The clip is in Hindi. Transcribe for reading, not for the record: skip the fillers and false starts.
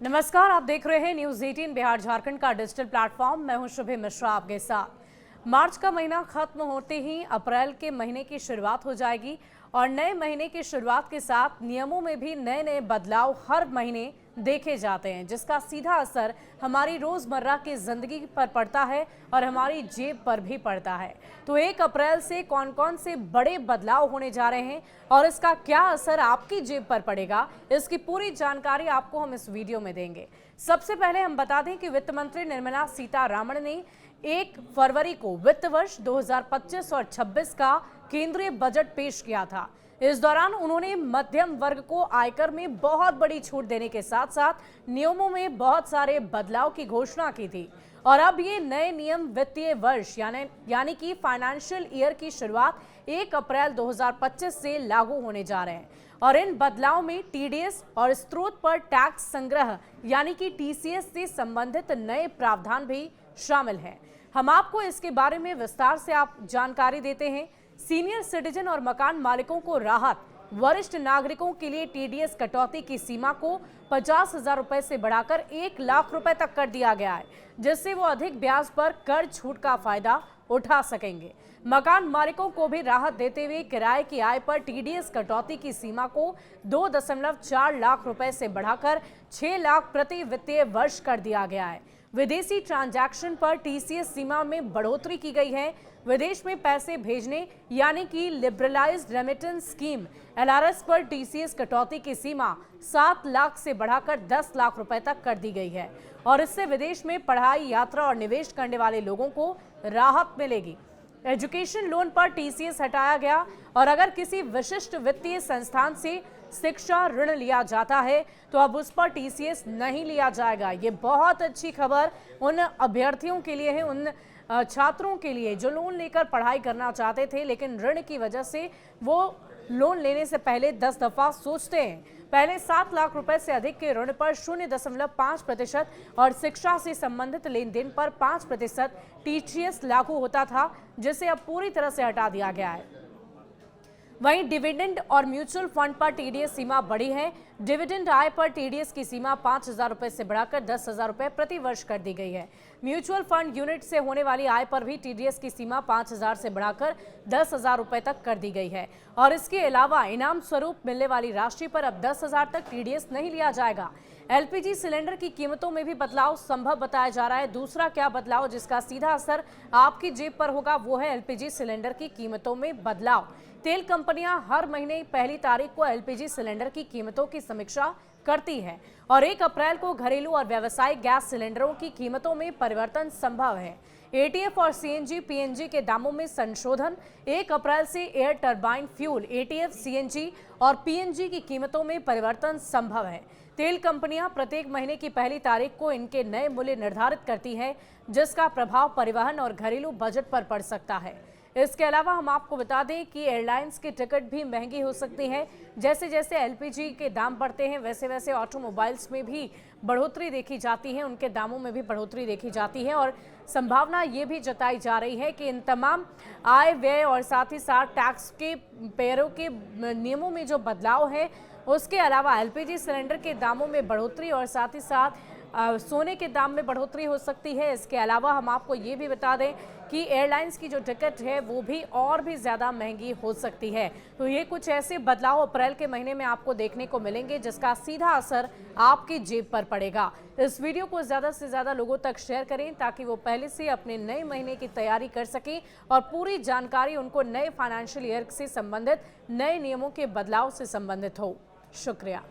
नमस्कार, आप देख रहे हैं न्यूज 18 बिहार झारखंड का डिजिटल प्लेटफॉर्म। मैं हूं शुभे मिश्रा आपके साथ। मार्च का महीना खत्म होते ही अप्रैल के महीने की शुरुआत हो जाएगी और नए महीने की शुरुआत के साथ नियमों में भी नए नए बदलाव हर महीने देखे जाते हैं, जिसका सीधा असर हमारी रोजमर्रा की जिंदगी पर पड़ता है और हमारी जेब पर भी पड़ता है। तो 1 अप्रैल से कौन कौन से बड़े बदलाव होने जा रहे हैं और इसका क्या असर आपकी जेब पर पड़ेगा, इसकी पूरी जानकारी आपको हम इस वीडियो में देंगे। सबसे पहले हम बता दें कि वित्त मंत्री निर्मला सीतारमण ने 1 फरवरी को वित्त वर्ष 2025 और 26 का केंद्रीय बजट पेश किया था। इस दौरान उन्होंने मध्यम वर्ग को आयकर में बहुत बड़ी छूट देने के साथ साथ नियमों में बहुत सारे बदलाव की घोषणा की थी और अब ये नए नियम वित्तीय वर्ष यानी कि फाइनेंशियल ईयर की शुरुआत 1 अप्रैल 2025 से लागू होने जा रहे हैं। और इन बदलाव में टीडीएस और स्रोत पर टैक्स संग्रह यानी कि टीसीएस से संबंधित नए प्रावधान भी शामिल हैं। हम आपको इसके बारे में विस्तार से जानकारी देते हैं। सीनियर सिटीजन और मकान मालिकों को राहत, वरिष्ठ नागरिकों के लिए टीडीएस कटौती की सीमा को 50,000 रुपए से बढ़ाकर 1 लाख रुपए तक कर दिया गया है, जिससे वो अधिक ब्याज पर कर छूट का फायदा उठा सकेंगे। मकान मालिकों को भी राहत देते हुए किराए की आय पर टीडीएस कटौती की सीमा को 2.4 लाख रुपए से बढ़ाकर 6 लाख प्रति वित्तीय वर्ष कर दिया गया है। विदेशी ट्रांजैक्शन पर टीसीएस सीमा में बढ़ोतरी की गई है। विदेश में पैसे भेजने यानी कि लिबरलाइज्ड रेमिटेंस स्कीम एलआरएस पर टीसीएस कटौती की सीमा 7 लाख से बढ़ाकर 10 लाख रुपए तक कर दी गई है और इससे विदेश में पढ़ाई, यात्रा और निवेश करने वाले लोगों को राहत मिलेगी। एजुकेशन लोन पर टीसीएस हटाया गया और अगर किसी विशिष्ट वित्तीय संस्थान से शिक्षा ऋण लिया जाता है तो अब उस पर टीसीएस नहीं लिया जाएगा। ये बहुत अच्छी खबर उन अभ्यर्थियों के लिए है, उन छात्रों के लिए जो लोन लेकर पढ़ाई करना चाहते थे लेकिन ऋण की वजह से वो लोन लेने से पहले 10 दफा सोचते हैं। पहले 7 लाख रुपए से अधिक के ऋण पर 0.5% और शिक्षा से संबंधित लेन देन पर 5% टीसीएस लागू होता था, जिसे अब पूरी तरह से हटा दिया गया है। वहीं डिविडेंड और म्यूचुअल फंड पर टीडीएस सीमा बढ़ी है। डिविडेंड आय पर टीडीएस की सीमा 5,000 रुपए से बढ़ाकर 10,000 रुपए प्रति वर्ष कर दी गई है। म्यूचुअल फंड यूनिट से होने वाली आय पर भी टीडीएस की सीमा 5,000 से बढ़ाकर 10,000 रुपए तक कर दी गई है और इसके अलावा इनाम स्वरूप मिलने वाली राशि पर अब 10,000 तक टीडीएस नहीं लिया जाएगा। एलपीजी सिलेंडर की कीमतों में भी बदलाव संभव बताया जा रहा है। दूसरा क्या बदलाव जिसका सीधा असर आपकी जेब पर होगा वो है एलपीजी सिलेंडर की कीमतों में बदलाव। तेल कंपनियां हर महीने पहली तारीख को एलपीजी सिलेंडर की कीमतों की समीक्षा करती है और 1 अप्रैल को घरेलू और व्यावसायिक गैस सिलेंडरों की कीमतों में परिवर्तन संभव है। एटीएफ और सीएनजी पीएनजी के दामों में संशोधन। 1 अप्रैल से air turbine fuel ETF, CNG और पीएनजी की कीमतों में परिवर्तन संभव है। तेल कंपनियां प्रत्येक महीने की पहली तारीख को इनके नए मूल्य निर्धारित करती है, जिसका प्रभाव परिवहन और घरेलू बजट पर पड़ सकता है। इसके अलावा हम आपको बता दें कि एयरलाइंस की टिकट भी महंगी हो सकती है। जैसे जैसे एलपीजी के दाम बढ़ते हैं वैसे वैसे ऑटोमोबाइल्स में भी बढ़ोतरी देखी जाती है, उनके दामों में भी बढ़ोतरी देखी जाती है और संभावना ये भी जताई जा रही है कि इन तमाम आय, व्यय और साथ ही साथ टैक्स के पेयरों के नियमों में जो बदलाव है उसके अलावा एलपीजी सिलेंडर के दामों में बढ़ोतरी और साथ ही साथ सोने के दाम में बढ़ोतरी हो सकती है। इसके अलावा हम आपको ये भी बता दें कि एयरलाइंस की जो टिकट है वो भी और भी ज़्यादा महंगी हो सकती है। तो ये कुछ ऐसे बदलाव अप्रैल के महीने में आपको देखने को मिलेंगे जिसका सीधा असर आपकी जेब पर पड़ेगा। इस वीडियो को ज़्यादा से ज़्यादा लोगों तक शेयर करें ताकि वो पहले से अपने नए महीने की तैयारी कर सकें और पूरी जानकारी उनको नए फाइनेंशियल ईयर से संबंधित नए नियमों के बदलाव से संबंधित हो। शुक्रिया।